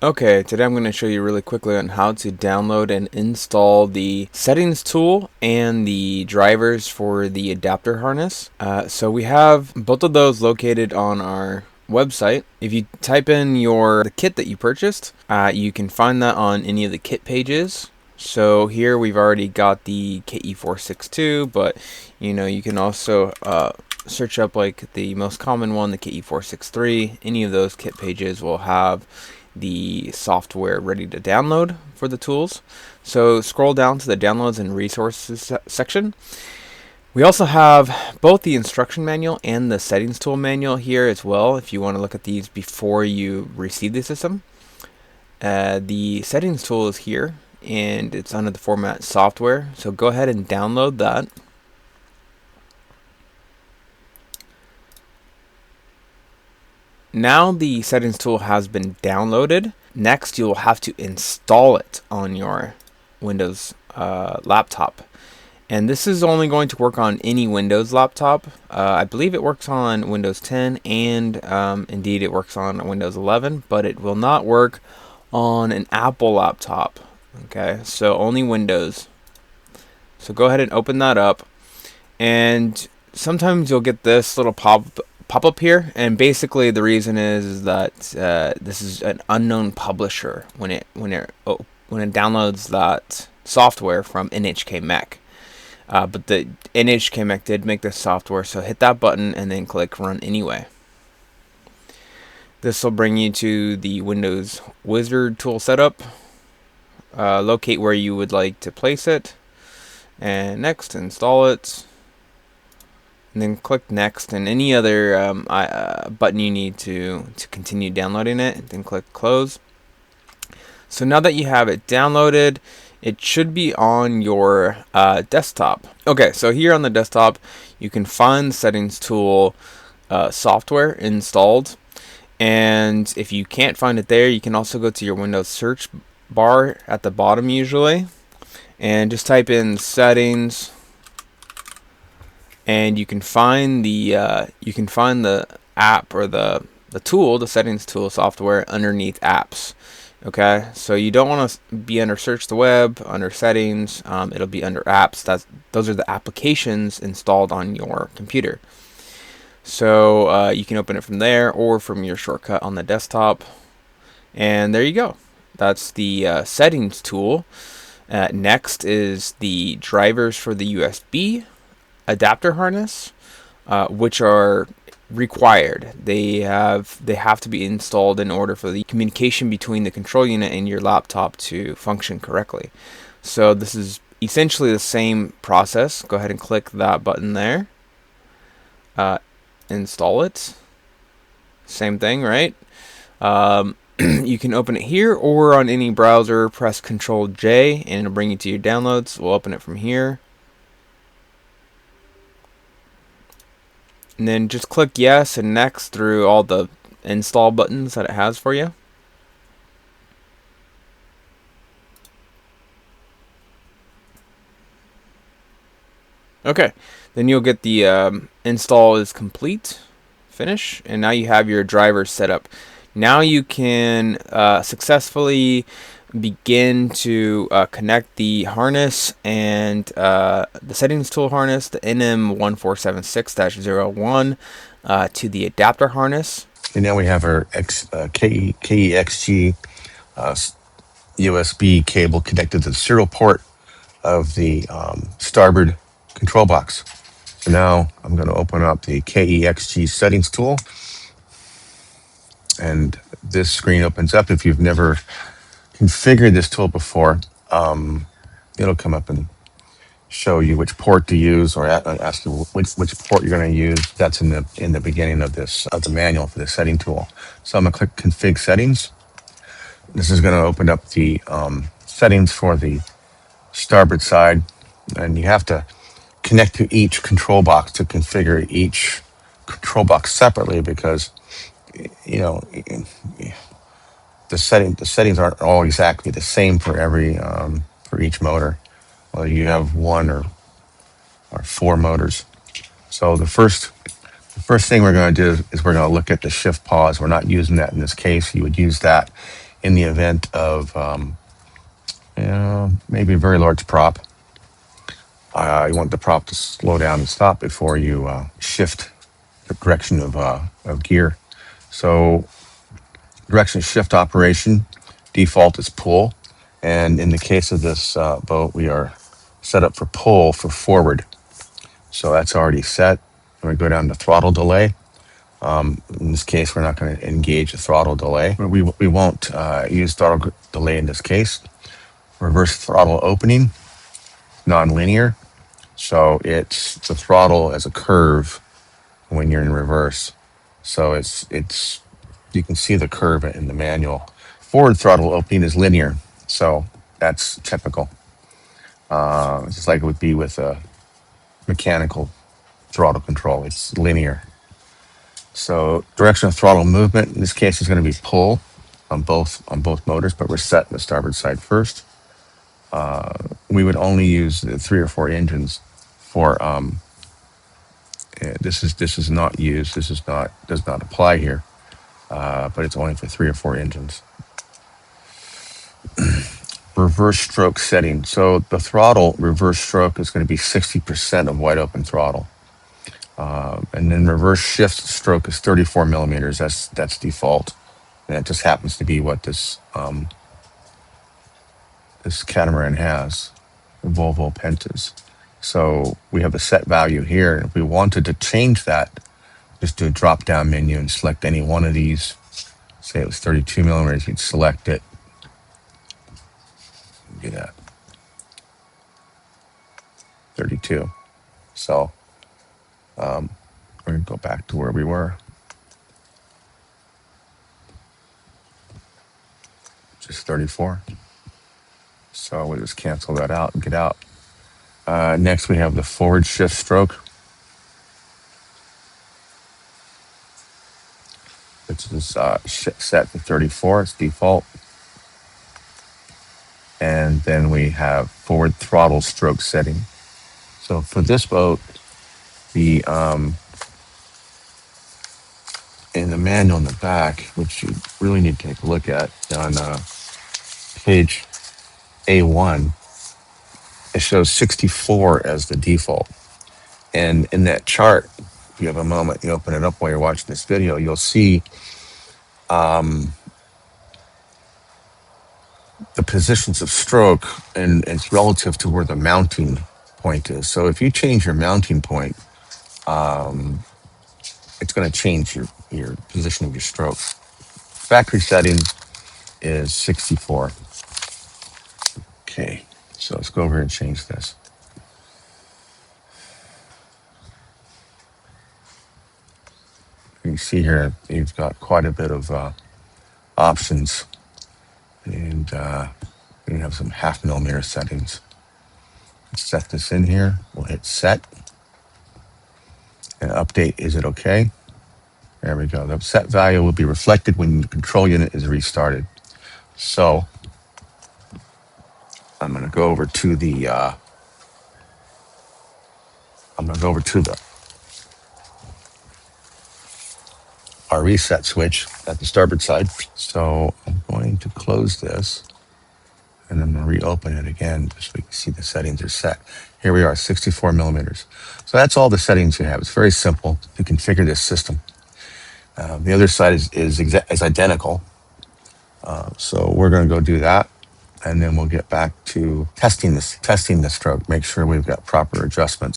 Okay, today I'm going to show you really quickly on how to download and install the settings tool and the drivers for the adapter harness. So we have both of those located on our website. If you type in the kit that you purchased, you can find that on any of the kit pages. So here we've already got the KE462, but you can also search up like the most common one, the KE463. Any of those kit pages will have the software ready to download for the tools. So scroll down to the downloads and resources section. We also have both the instruction manual and the settings tool manual here as well if you want to look at these before you receive the system. The settings tool is here and it's under the format software, so go ahead and download that. Now the settings tool has been downloaded. Next, you'll have to install it on your Windows laptop. And this is only going to work on any Windows laptop. I believe it works on Windows 10 and indeed it works on Windows 11, but it will not work on an Apple laptop. Okay, so only Windows. So go ahead and open that up. And sometimes you'll get this little pop-up here, and basically the reason is that this is an unknown publisher when it downloads that software from NHK MEC. But the NHK MEC did make this software, so hit that button and then click Run Anyway. This will bring you to the Windows Wizard tool setup. Locate where you would like to place it, and next install it. And then click next, and any other button you need to continue downloading it, then click close. So now that you have it downloaded, it should be on your desktop. Okay, so here on the desktop you can find the settings tool software installed, and if you can't find it there, you can also go to your Windows search bar at the bottom usually and just type in settings, and you can find the app or the tool, the settings tool software underneath apps. Okay, so you don't want to be under search the web, under settings. It'll be under apps. Those are the applications installed on your computer. So you can open it from there or from your shortcut on the desktop, and there you go. That's the settings tool. Next is the drivers for the USB adapter harness, which are required. They have to be installed in order for the communication between the control unit and your laptop to function correctly. So this is essentially the same process. Go ahead and click that button there. Install it. Same thing, right? You can open it here or on any browser. Press Ctrl J and it'll bring you to your downloads. We'll open it from here. And then just click yes and next through all the install buttons that it has for you. Okay, then you'll get the install is complete, finish, and now you have your drivers set up. Now you can successfully begin to connect the harness and the settings tool harness, the NM1476-01, to the adapter harness. And now we have our KEXG USB cable connected to the serial port of the starboard control box. So now I'm going to open up the KEXG settings tool, and this screen opens up. If you've never configured this tool before, it'll come up and show you which port to use, or ask you which port you're going to use. That's in the beginning of the manual for the setting tool. So I'm going to click Config Settings. This is going to open up the settings for the starboard side, and you have to connect to each control box to configure each control box separately, because the settings aren't all exactly the same for every for each motor, whether you have one or four motors. So the first thing we're going to do is we're going to look at the shift pause. We're not using that in this case. You would use that in the event of maybe a very large prop. You want the prop to slow down and stop before you shift the direction of gear. So direction shift operation, default is pull. And in the case of this boat, we are set up for pull for forward. So that's already set. We go down to throttle delay. In this case, we're not going to engage the throttle delay. We won't use throttle delay in this case. Reverse throttle opening, non-linear. So it's the throttle as a curve when you're in reverse. So it's you can see the curve in the manual. Forward throttle opening is linear. So that's typical. Just like it would be with a mechanical throttle control. It's linear. So direction of throttle movement in this case is going to be pull on both motors, but we're set in the starboard side first. We would only use the 3 or 4 engines for this is not used. This is not does not apply here, but it's only for 3 or 4 engines. Reverse stroke setting. So the throttle reverse stroke is going to be 60% of wide open throttle. And then reverse shift stroke is 34 millimeters. That's default. And it just happens to be what this catamaran has, the Volvo Pentas. So we have a set value here. And if we wanted to change that, just do a drop down menu and select any one of these. Say it was 32 millimeters, you'd select it. Do that. 32. So we're going to go back to where we were. Just 34. So we'll just cancel that out and get out. Next, we have the forward shift stroke. Which is set to 34. It's default. And then we have forward throttle stroke setting. So for this boat, the in the manual in the back, which you really need to take a look at on page A1, it shows 64 as the default. And in that chart, if you have a moment, you open it up while you're watching this video, you'll see the positions of stroke, and it's relative to where the mounting point is. So if you change your mounting point, it's going to change your position of your stroke. Factory setting is 64. Okay, so let's go over and change this. You can see here, you've got quite a bit of options, and you have some 0.5 millimeter settings. Let's set this in here. We'll hit set and update. Is it okay? There we go. The set value will be reflected when the control unit is restarted. So I'm going to go over to the our reset switch at the starboard side. So I'm going to close this and I'm going to reopen it again just so we can see the settings are set. Here we are, 64 millimeters. So that's all the settings you have. It's very simple to configure this system. The other side is identical. So we're going to go do that, and then we'll get back to testing the stroke, make sure we've got proper adjustments.